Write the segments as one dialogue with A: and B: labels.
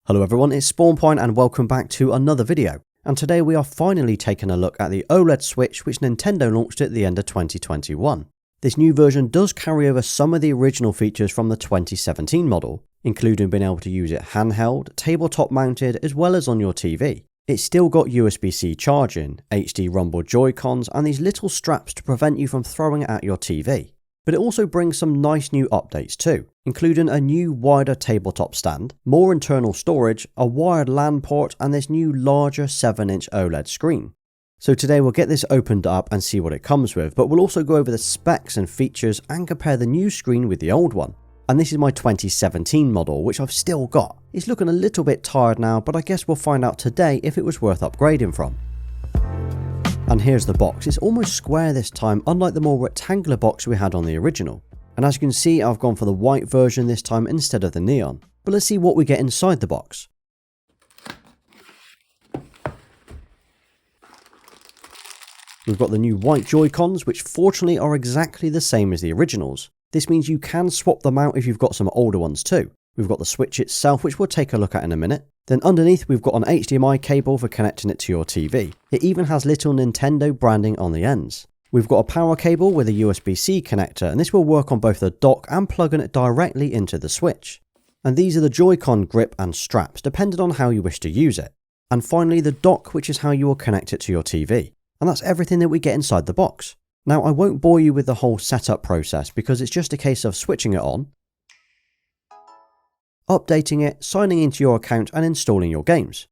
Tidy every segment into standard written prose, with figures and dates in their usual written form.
A: Hello everyone, it's SpawnPoiint and welcome back to another video. And today we are finally taking a look at the OLED Switch which Nintendo launched at the end of 2021. This new version does carry over some of the original features from the 2017 model, including being able to use it handheld, tabletop mounted, as well as on your TV. It's still got USB-C charging, HD rumble Joy-Cons, and these little straps to prevent you from throwing it at your TV. But it also brings some nice new updates too, including a new wider tabletop stand, more internal storage, a wired LAN port, and this new larger 7-inch OLED screen. So today we'll get this opened up and see what it comes with, but we'll also go over the specs and features and compare the new screen with the old one. And this is my 2017 model, which I've still got. It's looking a little bit tired now, but I guess we'll find out today if it was worth upgrading from. And here's the box. It's almost square this time, unlike the more rectangular box we had on the original. And as you can see, I've gone for the white version this time instead of the neon. But let's see what we get inside the box. We've got the new white Joy-Cons, which fortunately are exactly the same as the originals. This means you can swap them out if you've got some older ones too. We've got the Switch itself, which we'll take a look at in a minute. Then underneath we've got an HDMI cable for connecting it to your TV. It even has little Nintendo branding on the ends. We've got a power cable with a USB-C connector, and this will work on both the dock and plugging it directly into the Switch. And these are the Joy-Con grip and straps, depending on how you wish to use it. And finally the dock, which is how you will connect it to your TV. And that's everything that we get inside the box. Now I won't bore you with the whole setup process because it's just a case of switching it on, updating it, signing into your account and installing your games.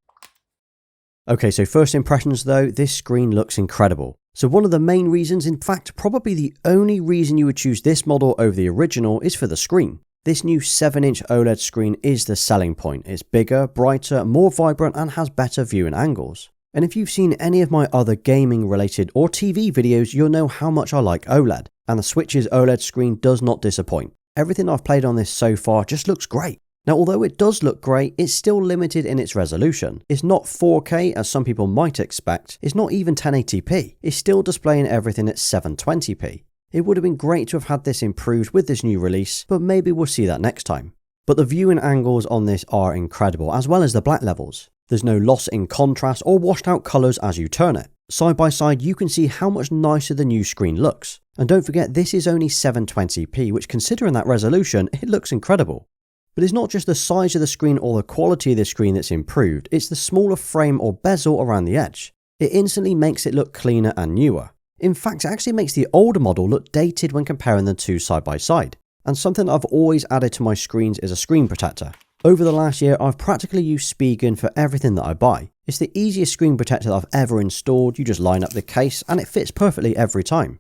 A: Okay, so first impressions though, this screen looks incredible. So one of the main reasons, in fact probably the only reason you would choose this model over the original, is for the screen. This new 7-inch OLED screen is the selling point. It's bigger, brighter, more vibrant and has better viewing angles. And if you've seen any of my other gaming related or TV videos, you'll know how much I like OLED. And the Switch's OLED screen does not disappoint. Everything I've played on this so far just looks great. Now although it does look great, it's still limited in its resolution. It's not 4K as some people might expect, it's not even 1080p, it's still displaying everything at 720p. It would have been great to have had this improved with this new release, but maybe we'll see that next time. But the viewing angles on this are incredible, as well as the black levels. There's no loss in contrast or washed out colours as you turn it. Side by side you can see how much nicer the new screen looks. And don't forget this is only 720p, which considering that resolution, it looks incredible. But it's not just the size of the screen or the quality of the screen that's improved, it's the smaller frame or bezel around the edge. It instantly makes it look cleaner and newer. In fact, it actually makes the older model look dated when comparing the two side by side. And something I've always added to my screens is a screen protector. Over the last year, I've practically used Spigen for everything that I buy. It's the easiest screen protector that I've ever installed. You just line up the case and it fits perfectly every time.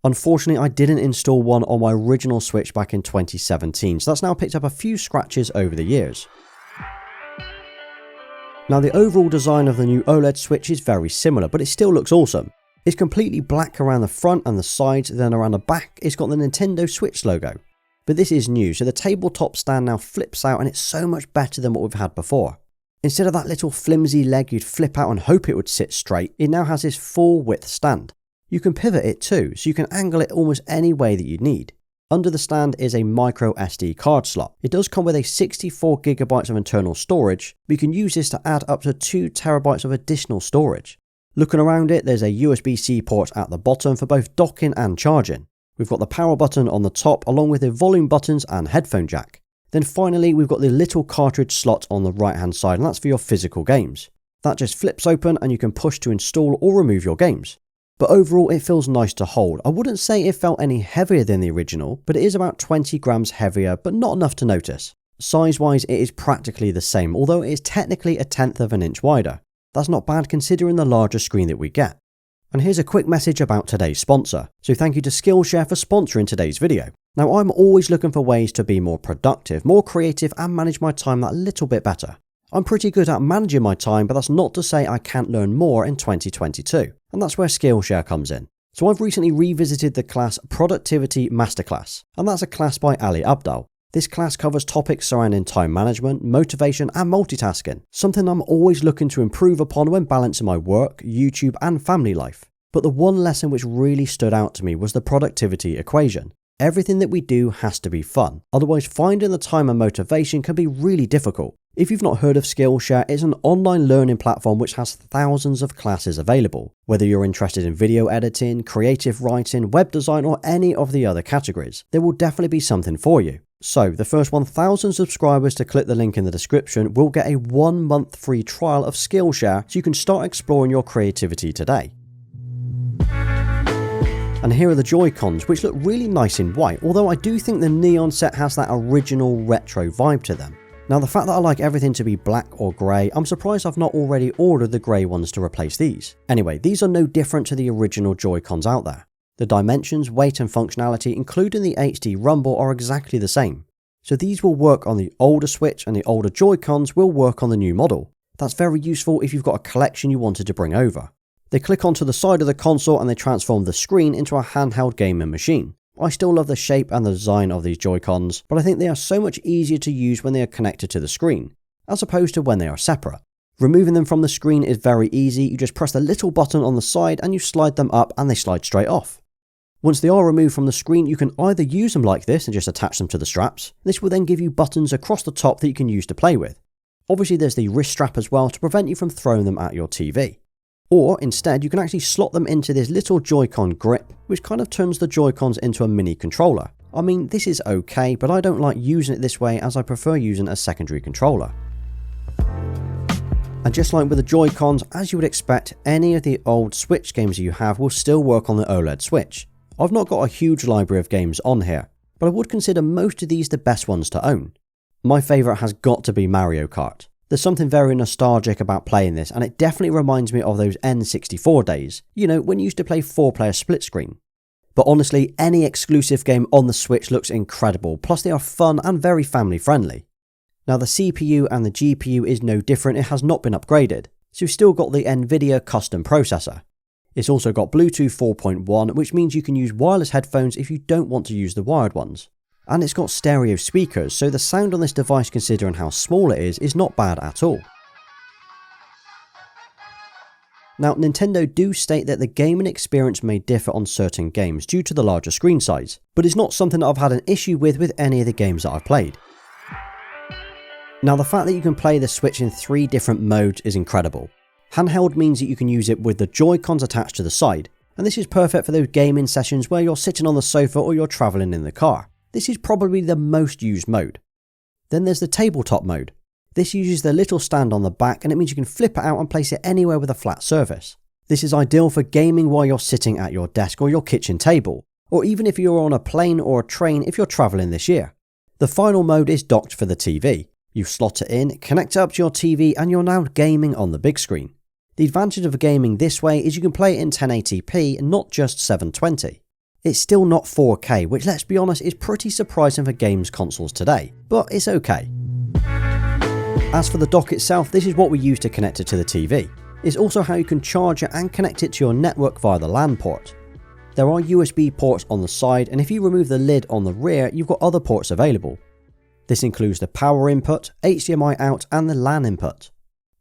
A: Unfortunately, I didn't install one on my original Switch back in 2017, so that's now picked up a few scratches over the years. Now the overall design of the new OLED Switch is very similar, but it still looks awesome. It's completely black around the front and the sides, then around the back it's got the Nintendo Switch logo. But this is new, so the tabletop stand now flips out and it's so much better than what we've had before. Instead of that little flimsy leg you'd flip out and hope it would sit straight, it now has this full width stand. You can pivot it too, so you can angle it almost any way that you need. Under the stand is a micro SD card slot. It does come with a 64GB of internal storage, but you can use this to add up to 2TB of additional storage. Looking around it, there's a USB-C port at the bottom for both docking and charging. We've got the power button on the top along with the volume buttons and headphone jack. Then finally we've got the little cartridge slot on the right hand side, and that's for your physical games. That just flips open and you can push to install or remove your games. But overall it feels nice to hold. I wouldn't say it felt any heavier than the original, but it is about 20 grams heavier, but not enough to notice. Size wise it is practically the same, although it is technically 1/10 of an inch wider. That's not bad considering the larger screen that we get. And here's a quick message about today's sponsor. So thank you to Skillshare for sponsoring today's video. Now I'm always looking for ways to be more productive, more creative and manage my time that little bit better. I'm pretty good at managing my time, but that's not to say I can't learn more in 2022. And that's where Skillshare comes in. So I've recently revisited the class Productivity Masterclass, and that's a class by Ali Abdaal. This class covers topics surrounding time management, motivation and multitasking, something I'm always looking to improve upon when balancing my work, YouTube and family life. But the one lesson which really stood out to me was the productivity equation. Everything that we do has to be fun, otherwise finding the time and motivation can be really difficult. If you've not heard of Skillshare, it's an online learning platform which has thousands of classes available. Whether you're interested in video editing, creative writing, web design, or any of the other categories, there will definitely be something for you. So, the first 1,000 subscribers to click the link in the description will get a 1-month free trial of Skillshare so you can start exploring your creativity today. And here are the Joy-Cons, which look really nice in white, although I do think the neon set has that original retro vibe to them. Now, the fact that I like everything to be black or grey, I'm surprised I've not already ordered the grey ones to replace these. Anyway, these are no different to the original Joy-Cons out there. The dimensions, weight and functionality, including the HD rumble, are exactly the same. So these will work on the older Switch, and the older Joy-Cons will work on the new model. That's very useful if you've got a collection you wanted to bring over. They click onto the side of the console and they transform the screen into a handheld gaming machine. I still love the shape and the design of these Joy-Cons, but I think they are so much easier to use when they are connected to the screen, as opposed to when they are separate. Removing them from the screen is very easy. You just press the little button on the side and you slide them up and they slide straight off. Once they are removed from the screen, you can either use them like this and just attach them to the straps. This will then give you buttons across the top that you can use to play with. Obviously there's the wrist strap as well to prevent you from throwing them at your TV. Or instead, you can actually slot them into this little Joy-Con grip, which kind of turns the Joy-Cons into a mini controller. I mean, this is okay, but I don't like using it this way as I prefer using a secondary controller. And just like with the Joy-Cons, as you would expect, any of the old Switch games you have will still work on the OLED Switch. I've not got a huge library of games on here, but I would consider most of these the best ones to own. My favourite has got to be Mario Kart. There's something very nostalgic about playing this, and it definitely reminds me of those N64 days, you know, when you used to play 4-player split screen. But honestly, any exclusive game on the Switch looks incredible, plus they are fun and very family friendly. Now the CPU and the GPU is no different, it has not been upgraded, so you've still got the Nvidia custom processor. It's also got Bluetooth 4.1, which means you can use wireless headphones if you don't want to use the wired ones. And it's got stereo speakers, so the sound on this device, considering how small it is not bad at all. Now, Nintendo do state that the gaming experience may differ on certain games due to the larger screen size, but it's not something that I've had an issue with any of the games that I've played. Now, the fact that you can play the Switch in 3 different modes is incredible. Handheld means that you can use it with the Joy-Cons attached to the side, and this is perfect for those gaming sessions where you're sitting on the sofa or you're travelling in the car. This is probably the most used mode. Then there's the tabletop mode. This uses the little stand on the back, and it means you can flip it out and place it anywhere with a flat surface. This is ideal for gaming while you're sitting at your desk or your kitchen table, or even if you're on a plane or a train if you're travelling this year. The final mode is docked for the TV. You slot it in, connect it up to your TV, and you're now gaming on the big screen. The advantage of gaming this way is you can play it in 1080p, not just 720. It's still not 4K, which, let's be honest, is pretty surprising for games consoles today, but it's okay. As for the dock itself, this is what we use to connect it to the TV. It's also how you can charge it and connect it to your network via the LAN port. There are USB ports on the side, and if you remove the lid on the rear, you've got other ports available. This includes the power input, HDMI out, and the LAN input.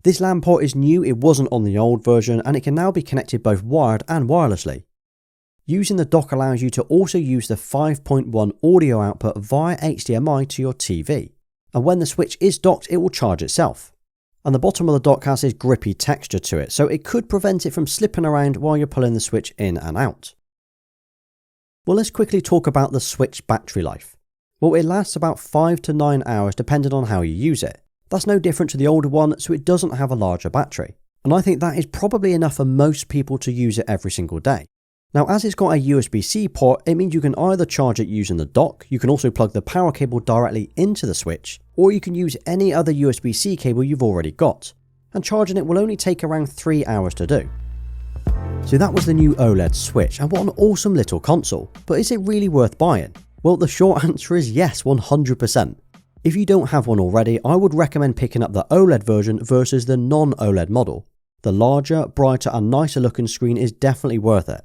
A: This LAN port is new, it wasn't on the old version, and it can now be connected both wired and wirelessly. Using the dock allows you to also use the 5.1 audio output via HDMI to your TV. And when the Switch is docked, it will charge itself. And the bottom of the dock has this grippy texture to it, so it could prevent it from slipping around while you're pulling the Switch in and out. Well, let's quickly talk about the Switch battery life. Well, it lasts about 5 to 9 hours depending on how you use it. That's no different to the older one, so it doesn't have a larger battery. And I think that is probably enough for most people to use it every single day. Now, as it's got a USB-C port, it means you can either charge it using the dock, you can also plug the power cable directly into the Switch, or you can use any other USB-C cable you've already got. And charging it will only take around 3 hours to do. So that was the new OLED Switch, and what an awesome little console. But is it really worth buying? Well, the short answer is yes, 100%. If you don't have one already, I would recommend picking up the OLED version versus the non-OLED model. The larger, brighter and nicer looking screen is definitely worth it.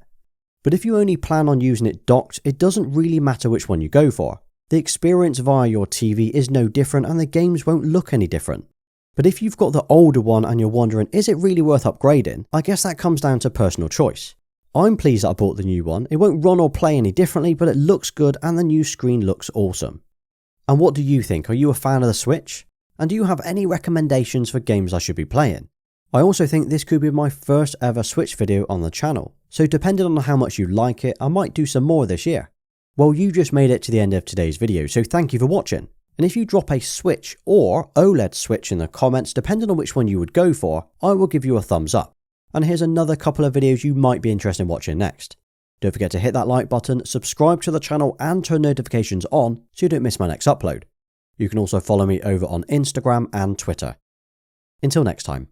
A: But if you only plan on using it docked, it doesn't really matter which one you go for. The experience via your TV is no different and the games won't look any different. But if you've got the older one and you're wondering, is it really worth upgrading? I guess that comes down to personal choice. I'm pleased that I bought the new one. It won't run or play any differently, but it looks good and the new screen looks awesome. And what do you think? Are you a fan of the Switch? And do you have any recommendations for games I should be playing? I also think this could be my first ever Switch video on the channel, so depending on how much you like it, I might do some more this year. Well, you just made it to the end of today's video, so thank you for watching. And if you drop a Switch or OLED Switch in the comments, depending on which one you would go for, I will give you a thumbs up. And here's another couple of videos you might be interested in watching next. Don't forget to hit that like button, subscribe to the channel and turn notifications on so you don't miss my next upload. You can also follow me over on Instagram and Twitter. Until next time.